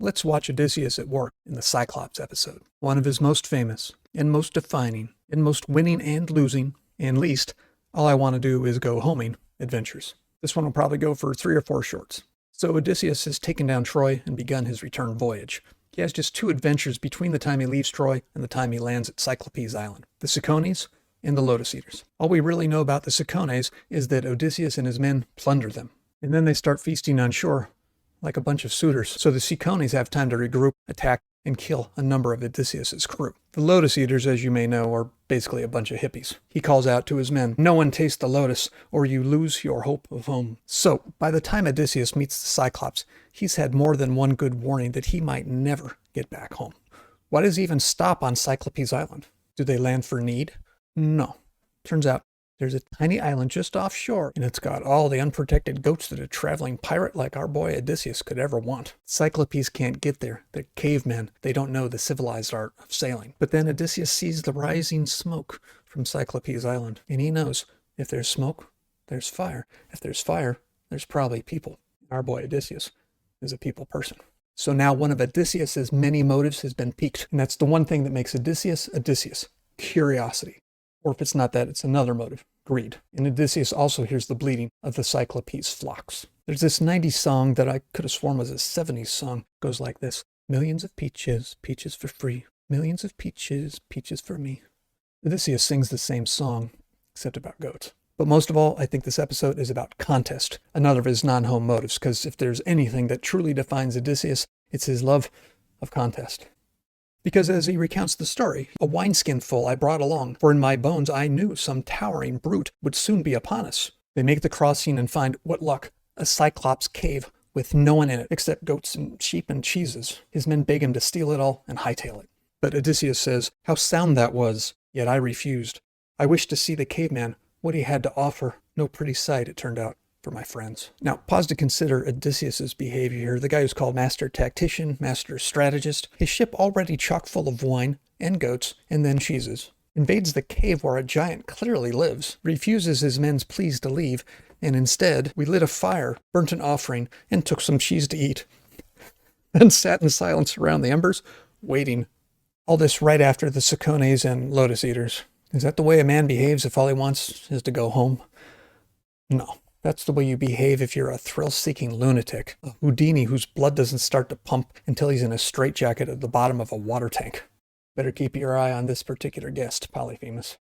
Let's watch Odysseus at work in the Cyclops episode. One of his most famous, and most defining, and most winning and losing, and least, all I want to do is go homing adventures. This one will probably go for 3 or 4 shorts. So Odysseus has taken down Troy and begun his return voyage. He has just 2 adventures between the time he leaves Troy and the time he lands at Cyclopes Island. The Cicones and the Lotus Eaters. All we really know about the Cicones is that Odysseus and his men plunder them. And then they start feasting on shore like a bunch of suitors. So the Cicones have time to regroup, attack, and kill a number of Odysseus' crew. The Lotus Eaters, as you may know, are basically a bunch of hippies. He calls out to his men, "No one taste the lotus, or you lose your hope of home." So, by the time Odysseus meets the Cyclops, he's had more than one good warning that he might never get back home. Why does he even stop on Cyclopes Island? Do they land for need? No. Turns out, there's a tiny island just offshore, and it's got all the unprotected goats that a traveling pirate like our boy Odysseus could ever want. Cyclopes can't get there. They're cavemen. They don't know the civilized art of sailing. But then Odysseus sees the rising smoke from Cyclopes Island, and he knows if there's smoke, there's fire. If there's fire, there's probably people. Our boy Odysseus is a people person. So now one of Odysseus's many motives has been piqued, and that's the one thing that makes Odysseus Odysseus: curiosity. Or if it's not that, it's another motive, greed. And Odysseus also hears the bleating of the Cyclopes flocks. There's this 90s song that I could have sworn was a 70s song. It goes like this: millions of peaches, peaches for free. Millions of peaches, peaches for me. Odysseus sings the same song, except about goats. But most of all, I think this episode is about contest, another of his non-home motives, because if there's anything that truly defines Odysseus, it's his love of contest. Because as he recounts the story, "A wineskin full I brought along, for in my bones I knew some towering brute would soon be upon us." They make the crossing and find, what luck, a Cyclops cave with no one in it except goats and sheep and cheeses. His men beg him to steal it all and hightail it. But Odysseus says, "How sound that was, yet I refused. I wished to see the caveman, what he had to offer. No pretty sight it turned out for my friends." Now, pause to consider Odysseus's behavior here. The guy who's called Master Tactician, Master Strategist, his ship already chock full of wine and goats and then cheeses, invades the cave where a giant clearly lives, refuses his men's pleas to leave, and instead we lit a fire, burnt an offering, and took some cheese to eat. Then sat in silence around the embers, waiting. All this right after the Cicones and Lotus Eaters. Is that the way a man behaves if all he wants is to go home? No. That's the way you behave if you're a thrill-seeking lunatic, a Houdini whose blood doesn't start to pump until he's in a straitjacket at the bottom of a water tank. Better keep your eye on this particular guest, Polyphemus.